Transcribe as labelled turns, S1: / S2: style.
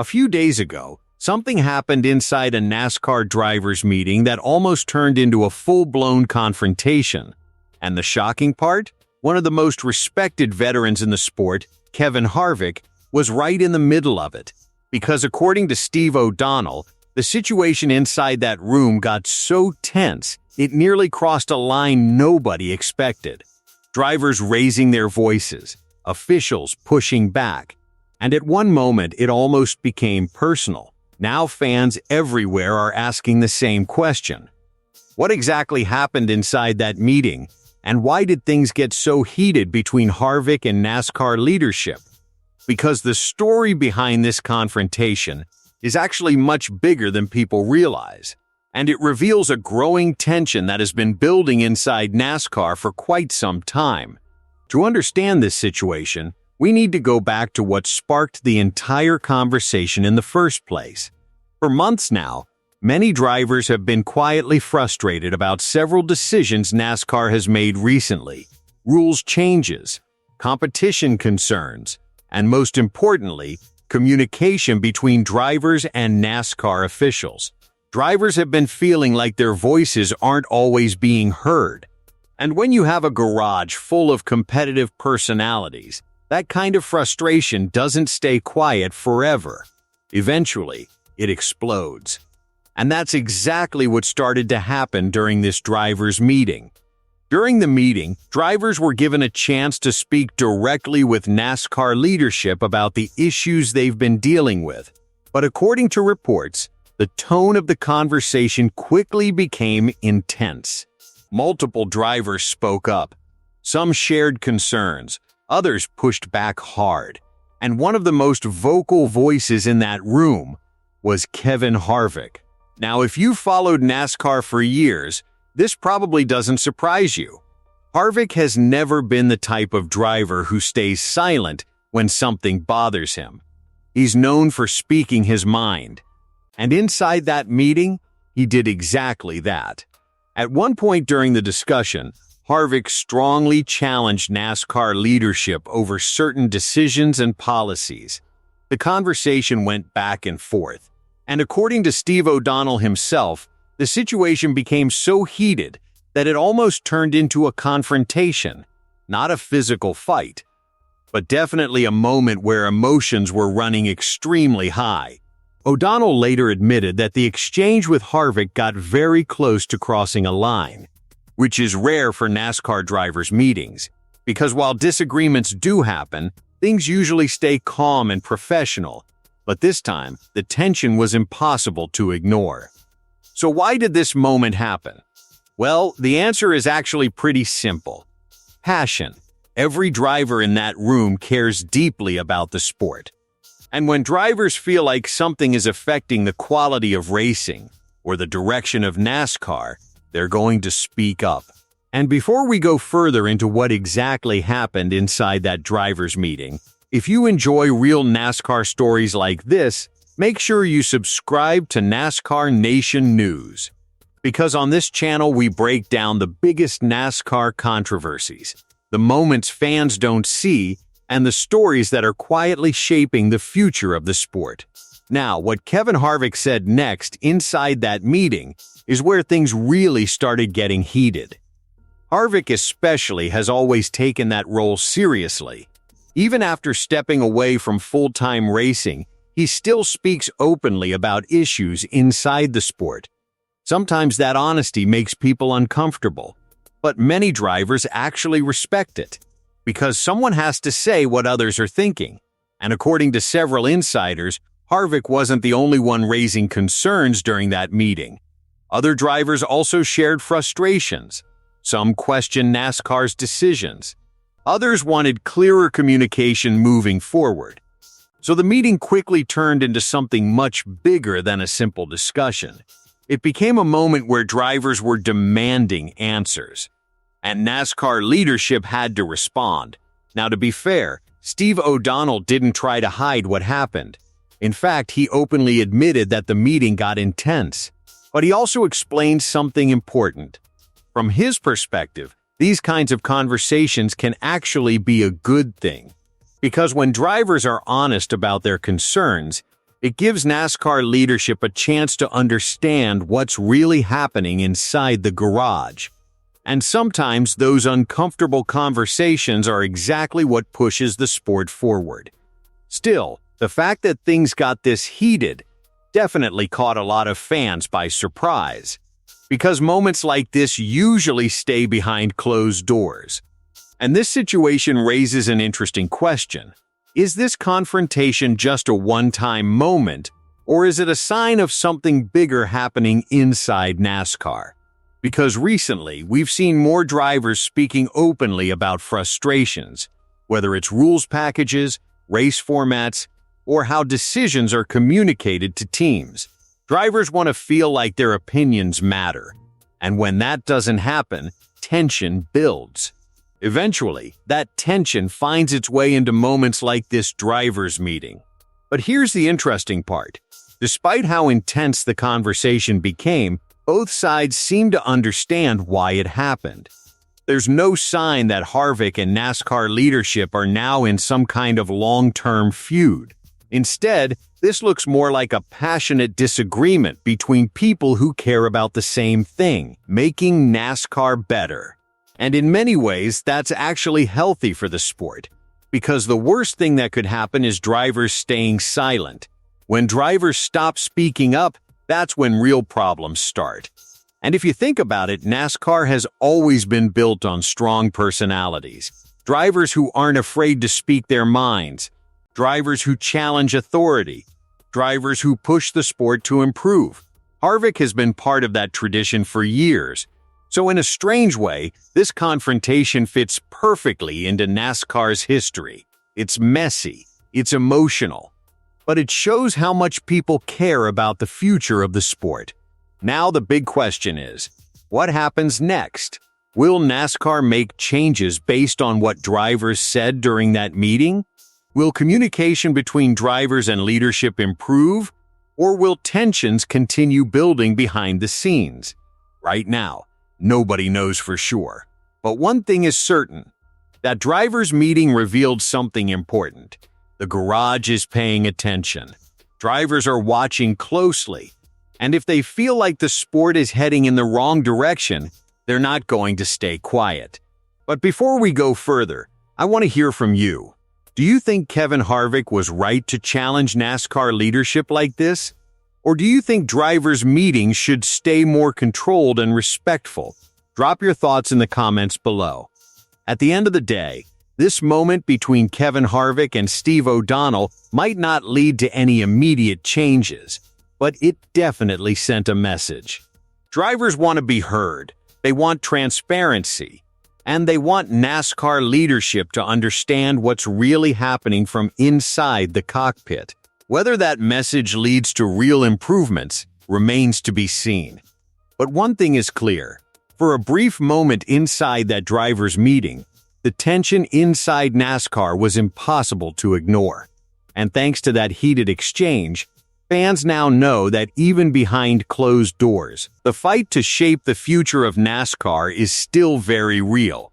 S1: A few days ago, something happened inside a NASCAR drivers' meeting that almost turned into a full-blown confrontation. And the shocking part? One of the most respected veterans in the sport, Kevin Harvick, was right in the middle of it. Because according to Steve O'Donnell, the situation inside that room got so tense, it nearly crossed a line nobody expected. Drivers raising their voices, officials pushing back, and at one moment it almost became personal. Now fans everywhere are asking the same question. What exactly happened inside that meeting, and why did things get so heated between Harvick and NASCAR leadership? Because the story behind this confrontation is actually much bigger than people realize, and it reveals a growing tension that has been building inside NASCAR for quite some time. To understand this situation, we need to go back to what sparked the entire conversation in the first place. For months now, many drivers have been quietly frustrated about several decisions NASCAR has made recently: rules changes, competition concerns, and most importantly, communication between drivers and NASCAR officials. Drivers have been feeling like their voices aren't always being heard. And when you have a garage full of competitive personalities, that kind of frustration doesn't stay quiet forever. Eventually, it explodes. And that's exactly what started to happen during this drivers' meeting. During the meeting, drivers were given a chance to speak directly with NASCAR leadership about the issues they've been dealing with. But according to reports, the tone of the conversation quickly became intense. Multiple drivers spoke up. Some shared concerns, others pushed back hard. And one of the most vocal voices in that room was Kevin Harvick. Now, if you've followed NASCAR for years, this probably doesn't surprise you. Harvick has never been the type of driver who stays silent when something bothers him. He's known for speaking his mind. And inside that meeting, he did exactly that. At one point during the discussion, Harvick strongly challenged NASCAR leadership over certain decisions and policies. The conversation went back and forth, and according to Steve O'Donnell himself, the situation became so heated that it almost turned into a confrontation, not a physical fight, but definitely a moment where emotions were running extremely high. O'Donnell later admitted that the exchange with Harvick got very close to crossing a line, which is rare for NASCAR drivers' meetings, because while disagreements do happen, things usually stay calm and professional, but this time, the tension was impossible to ignore. So why did this moment happen? Well, the answer is actually pretty simple. Passion. Every driver in that room cares deeply about the sport. And when drivers feel like something is affecting the quality of racing or the direction of NASCAR, they're going to speak up. And before we go further into what exactly happened inside that drivers' meeting, if you enjoy real NASCAR stories like this, make sure you subscribe to NASCAR Nation News. Because on this channel we break down the biggest NASCAR controversies, the moments fans don't see, and the stories that are quietly shaping the future of the sport. Now, what Kevin Harvick said next inside that meeting is where things really started getting heated. Harvick especially has always taken that role seriously. Even after stepping away from full-time racing, he still speaks openly about issues inside the sport. Sometimes that honesty makes people uncomfortable, but many drivers actually respect it, because someone has to say what others are thinking. And according to several insiders, Harvick wasn't the only one raising concerns during that meeting. Other drivers also shared frustrations. Some questioned NASCAR's decisions. Others wanted clearer communication moving forward. So the meeting quickly turned into something much bigger than a simple discussion. It became a moment where drivers were demanding answers, and NASCAR leadership had to respond. Now, to be fair, Steve O'Donnell didn't try to hide what happened. In fact, he openly admitted that the meeting got intense. But he also explained something important. From his perspective, these kinds of conversations can actually be a good thing. Because when drivers are honest about their concerns, It gives NASCAR leadership a chance to understand what's really happening inside the garage. And sometimes those uncomfortable conversations are exactly what pushes the sport forward. Still, the fact that things got this heated definitely caught a lot of fans by surprise, because moments like this usually stay behind closed doors. And this situation raises an interesting question. Is this confrontation just a one-time moment, or is it a sign of something bigger happening inside NASCAR? Because recently, we've seen more drivers speaking openly about frustrations, whether it's rules packages, race formats, or how decisions are communicated to teams. Drivers want to feel like their opinions matter, and when that doesn't happen, tension builds. Eventually, that tension finds its way into moments like this drivers' meeting. But here's the interesting part. Despite how intense the conversation became, both sides seem to understand why it happened. There's no sign that Harvick and NASCAR leadership are now in some kind of long-term feud. Instead, this looks more like a passionate disagreement between people who care about the same thing, making NASCAR better. And in many ways, that's actually healthy for the sport, because the worst thing that could happen is drivers staying silent. When drivers stop speaking up, that's when real problems start. And if you think about it, NASCAR has always been built on strong personalities. Drivers who aren't afraid to speak their minds. Drivers who challenge authority. Drivers who push the sport to improve. Harvick has been part of that tradition for years. So in a strange way, this confrontation fits perfectly into NASCAR's history. It's messy, it's emotional, but it shows how much people care about the future of the sport. Now the big question is, what happens next? Will NASCAR make changes based on what drivers said during that meeting? Will communication between drivers and leadership improve? Or will tensions continue building behind the scenes? Right now, nobody knows for sure. But one thing is certain. That drivers' meeting revealed something important. The garage is paying attention. Drivers are watching closely. And if they feel like the sport is heading in the wrong direction, they're not going to stay quiet. But before we go further, I want to hear from you. Do you think Kevin Harvick was right to challenge NASCAR leadership like this? Or do you think drivers' meetings should stay more controlled and respectful? Drop your thoughts in the comments below. At the end of the day, this moment between Kevin Harvick and Steve O'Donnell might not lead to any immediate changes, but it definitely sent a message. Drivers want to be heard, they want transparency, and they want NASCAR leadership to understand what's really happening from inside the cockpit. Whether that message leads to real improvements remains to be seen. But one thing is clear. For a brief moment inside that drivers' meeting, the tension inside NASCAR was impossible to ignore. And thanks to that heated exchange, fans now know that even behind closed doors, the fight to shape the future of NASCAR is still very real.